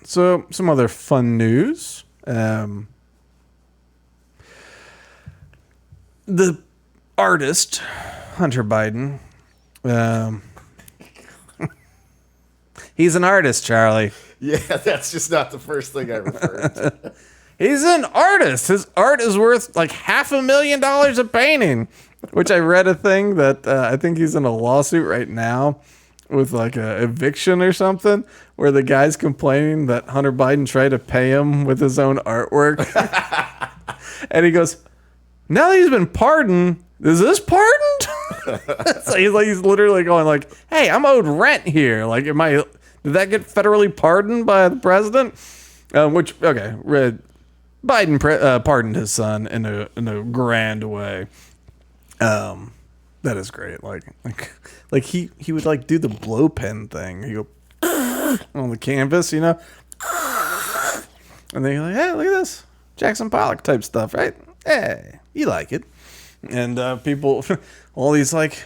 So some other fun news. The artist, Hunter Biden, he's an artist, Charlie. Yeah, that's just not the first thing I referred to. He's an artist. His art is worth like $500,000 a painting, which I read a thing that I think he's in a lawsuit right now with like a eviction or something where the guy's complaining that Hunter Biden tried to pay him with his own artwork. And he goes, now that he's been pardoned, is this pardoned? So he's literally going like, hey, I'm owed rent here. Like, did that get federally pardoned by the president? Biden pardoned his son in a grand way. That is great. Like he would like do the blow pen thing. He go on the canvas, and then you're like, hey, look at this Jackson Pollock type stuff, right? Hey, you like it? And people, all these like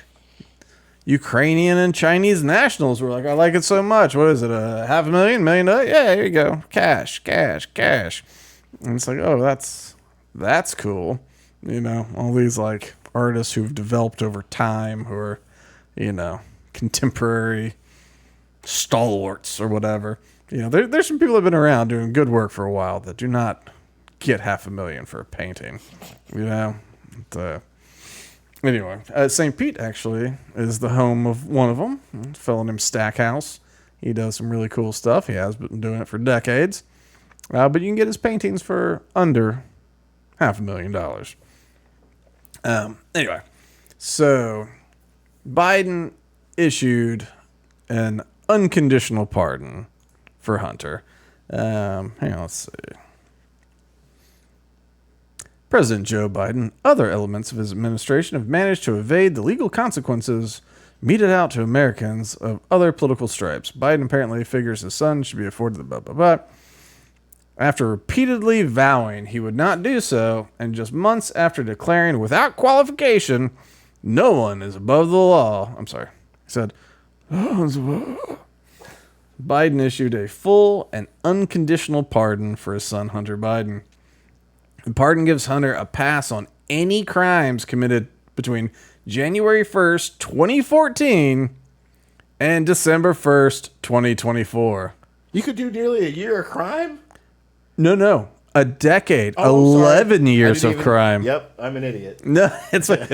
Ukrainian and Chinese nationals were like, I like it so much. What is it? $500,000, $1 million? Yeah, here you go. Cash. And it's like, oh, that's cool. All these like artists who've developed over time who are, contemporary stalwarts or whatever. There's some people that have been around doing good work for a while that do not get $500,000 for a painting. Anyway, St. Pete actually is the home of one of them, a fellow named Stackhouse. He does some really cool stuff. He has been doing it for decades. But you can get his paintings for under $500,000. Anyway, so Biden issued an unconditional pardon for Hunter. Hang on, let's see. President Joe Biden, other elements of his administration have managed to evade the legal consequences meted out to Americans of other political stripes. Biden apparently figures his son should be afforded the blah, blah, blah. After repeatedly vowing he would not do so, and just months after declaring without qualification, no one is above the law. I'm sorry. He said, Biden issued a full and unconditional pardon for his son, Hunter Biden. The pardon gives Hunter a pass on any crimes committed between January 1st, 2014 and December 1st, 2024. You could do nearly a year of crime? No. A decade. 11 years of crime. Yep, I'm an idiot. No, it's like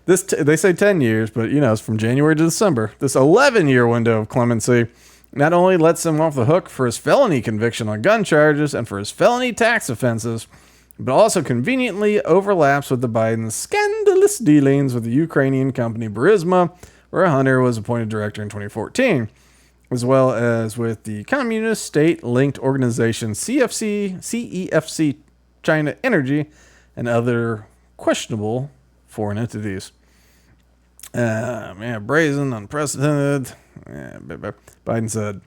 they say 10 years, but it's from January to December. This 11-year window of clemency not only lets him off the hook for his felony conviction on gun charges and for his felony tax offenses, but also conveniently overlaps with the Biden's scandalous dealings with the Ukrainian company Burisma, where Hunter was appointed director in 2014, as well as with the communist state-linked organization CEFC China Energy and other questionable foreign entities. Brazen, unprecedented. Biden said,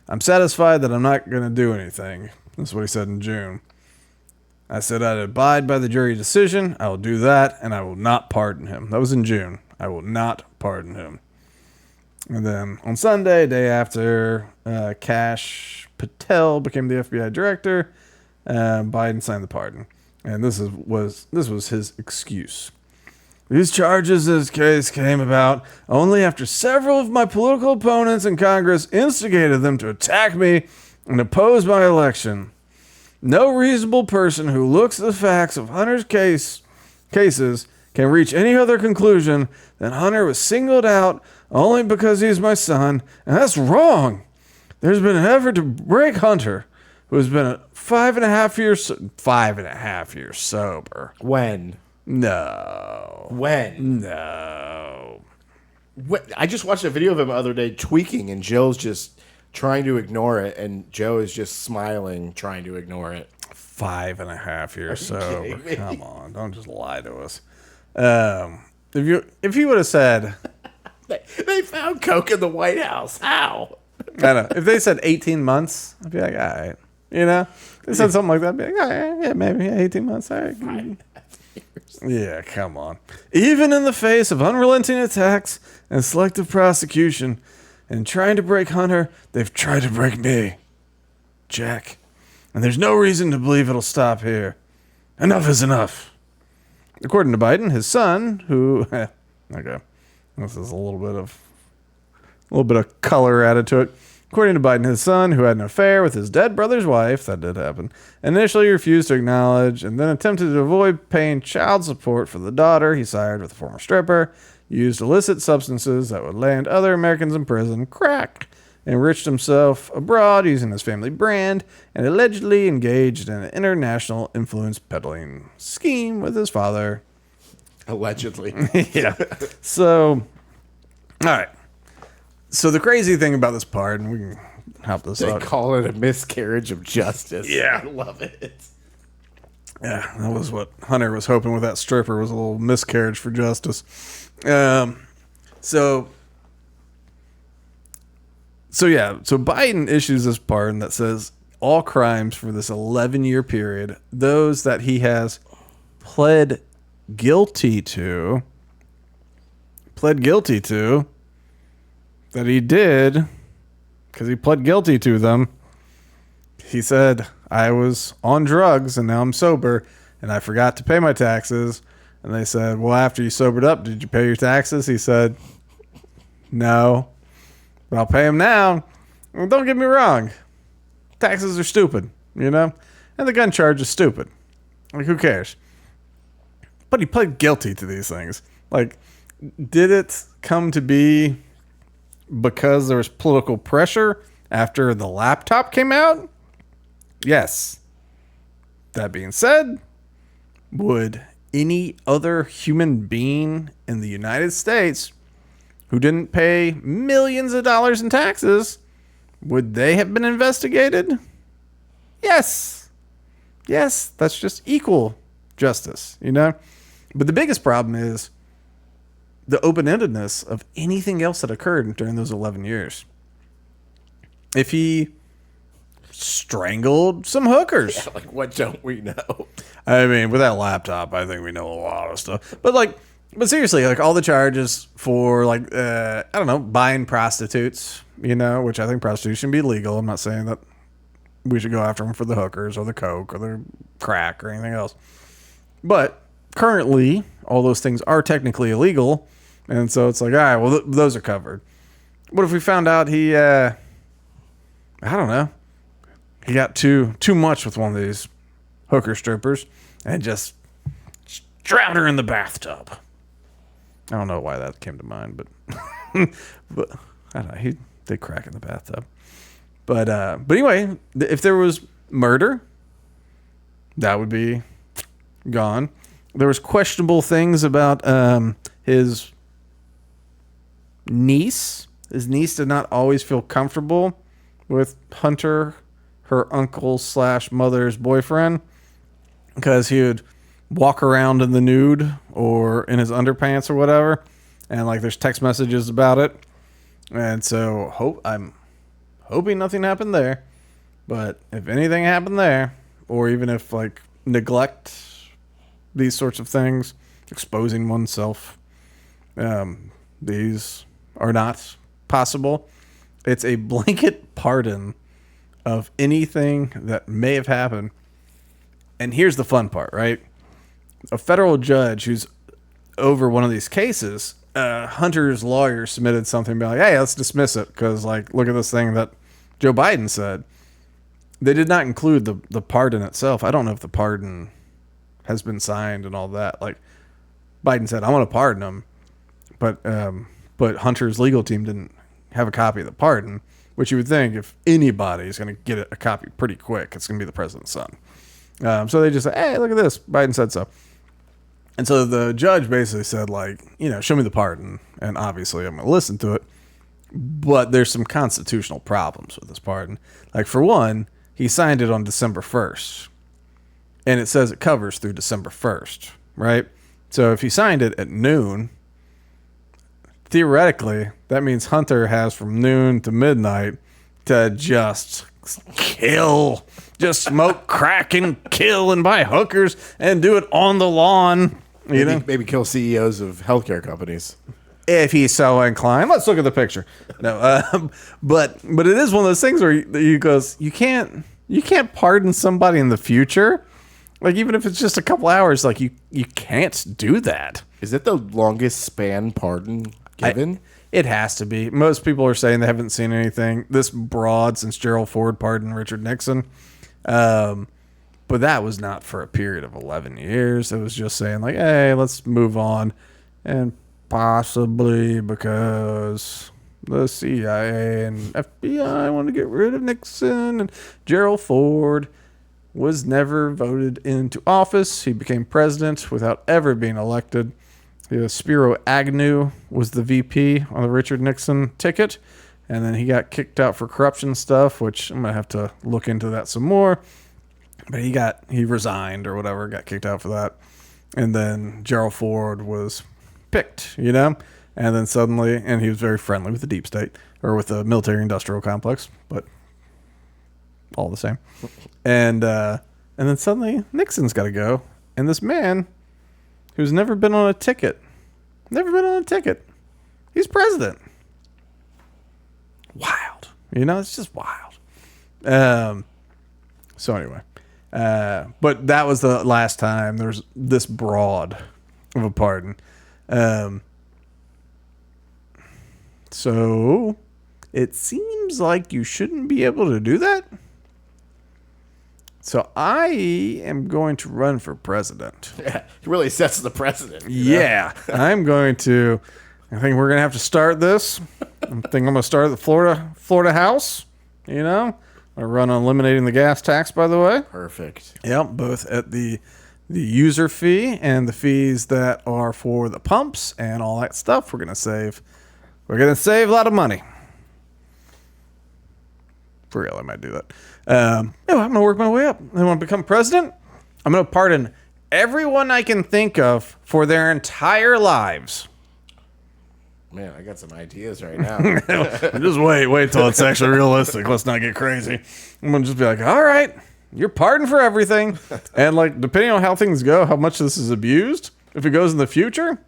I'm satisfied that I'm not going to do anything. That's what he said in June. I said I'd abide by the jury decision. I will do that, and I will not pardon him. That was in June. I will not pardon him. And then on Sunday, day after Kash Patel became the FBI director, Biden signed the pardon. And this was his excuse. These charges in this case came about only after several of my political opponents in Congress instigated them to attack me and oppose my election. No reasonable person who looks at the facts of Hunter's cases can reach any other conclusion than Hunter was singled out only because he's my son, and that's wrong. There's been an effort to break Hunter, who has been 5.5 years sober. When? No. When? No. I just watched a video of him the other day tweaking, and Joe's just trying to ignore it, and Joe is just smiling, trying to ignore it. 5.5 years sober. Come on, don't just lie to us. If he would have said, they found coke in the White House. How? I know. If they said 18 months, I'd be like, all right. They said something like that, I'd be like, all right, yeah, maybe 18 months. All right. Yeah, come on. Even in the face of unrelenting attacks and selective prosecution and trying to break Hunter, they've tried to break me. Jack. And there's no reason to believe it'll stop here. Enough is enough. According to Biden, his son, who okay, this is a little bit of color added to it. According to Biden, his son, who had an affair with his dead brother's wife, that did happen, initially refused to acknowledge and then attempted to avoid paying child support for the daughter he sired with a former stripper, used illicit substances that would land other Americans in prison, crack, enriched himself abroad using his family brand, and allegedly engaged in an international influence peddling scheme with his father. Allegedly. Yeah. So, all right. So the crazy thing about this part, and we can help this They out. call it a miscarriage of justice. Yeah. I love it. Yeah, that was what Hunter was hoping with that stripper, was a little miscarriage for justice. So Biden issues this pardon that says all crimes for this 11-year period, those that he has pled guilty to, that he did, because he pled guilty to them. He said, I was on drugs and now I'm sober and I forgot to pay my taxes. And they said, well, after you sobered up, did you pay your taxes? He said, no, but I'll pay them now. Well, don't get me wrong. Taxes are stupid, you know? And the gun charge is stupid. Like, who cares? But he pled guilty to these things. Like, did it come to be because there was political pressure after the laptop came out? Yes. That being said, would any other human being in the United States who didn't pay millions of dollars in taxes, would they have been investigated? Yes. Yes, that's just equal justice, you know? But the biggest problem is the open-endedness of anything else that occurred during those 11 years. If he strangled some hookers. Yeah, like, what don't we know? I mean, with that laptop, I think we know a lot of stuff. But seriously, like all the charges for I don't know, buying prostitutes, you know, which I think prostitution be legal. I'm not saying that we should go after them for the hookers or the coke or the crack or anything else. But currently, all those things are technically illegal. And so it's like, all right, well, those are covered. What if we found out he, I don't know, he got too much with one of these hooker strippers and just drowned her in the bathtub? I don't know why that came to mind, but but I don't know. He did crack in the bathtub. But anyway, if there was murder, that would be gone. There was questionable things about his niece. His niece did not always feel comfortable with Hunter, her uncle / mother's boyfriend, because he would walk around in the nude or in his underpants or whatever, and like there's text messages about it. And so I'm hoping nothing happened there, but if anything happened there, or even if like neglect, these sorts of things, exposing oneself, these are not possible. It's a blanket pardon of anything that may have happened. And here's the fun part, right? A federal judge who's over one of these cases, Hunter's lawyer submitted something being like, hey, let's dismiss it because, like, look at this thing that Joe Biden said. They did not include the pardon itself. I don't know if the pardon has been signed and all that. Like, Biden said, I want to pardon him. But Hunter's legal team didn't have a copy of the pardon, which you would think if anybody is going to get a copy pretty quick, it's going to be the president's son. So they just said, hey, look at this. Biden said so. And so the judge basically said, like, you know, show me the pardon. And obviously I'm going to listen to it. But there's some constitutional problems with this pardon. Like, for one, he signed it on December 1st. And it says it covers through December 1st, right? So if he signed it at noon, theoretically, that means Hunter has from noon to midnight to just kill, just smoke crack and kill and buy hookers and do it on the lawn. Maybe kill CEOs of healthcare companies. If he's so inclined. Let's look at the picture. No, but it is one of those things where you can't You can't pardon somebody in the future. Like, even if it's just a couple hours, like, you can't do that. Is it the longest span pardon given? It has to be. Most people are saying they haven't seen anything this broad since Gerald Ford pardoned Richard Nixon. But that was not for a period of 11 years. It was just saying, like, hey, let's move on. And possibly because the CIA and FBI want to get rid of Nixon, and Gerald Ford was never voted into office. He became president without ever being elected. Spiro Agnew was the VP on the Richard Nixon ticket, and then he got kicked out for corruption stuff, which I'm gonna have to look into that some more. But he resigned or whatever, got kicked out for that. And then Gerald Ford was picked, and then suddenly, and he was very friendly with the deep state or with the military industrial complex, but all the same. And then suddenly Nixon's got to go. And this man who's never been on a ticket, he's president. Wild. It's just wild. So anyway. But that was the last time there was this broad of a pardon. So it seems like you shouldn't be able to do that. So I am going to run for president. Yeah, it really sets the precedent. Yeah, I think we're going to have to start this. I think I'm going to start at the Florida House, I run on eliminating the gas tax, by the way. Perfect. Yep, both at the user fee and the fees that are for the pumps and all that stuff. We're gonna save a lot of money. For real, I might do that. I'm gonna work my way up. I want to become president. I'm gonna pardon everyone I can think of for their entire lives. Man, I got some ideas right now. Just wait till it's actually realistic. Let's not get crazy. I'm gonna just be like, all right, you're pardoned for everything, and like depending on how things go, how much this is abused, if it goes in the future,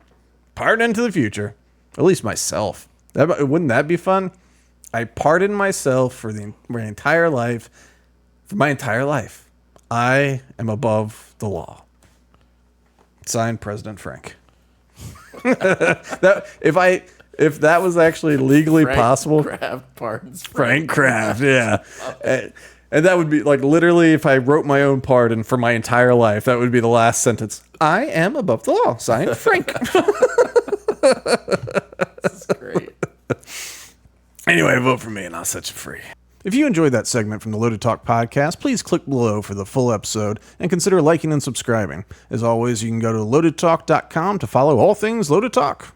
pardon into the future. At least myself. Wouldn't that be fun? I pardon myself for my entire life. For my entire life, I am above the law. Signed, President Frank. If that was actually legally possible, Kraft pardons Frank Kraft, yeah. And that would be like literally if I wrote my own pardon for my entire life, that would be the last sentence. I am above the law. Signed, Frank. That's great. Anyway, vote for me and I'll set you free. If you enjoyed that segment from the Loaded Talk podcast, please click below for the full episode and consider liking and subscribing. As always, you can go to loadedtalk.com to follow all things Loaded Talk.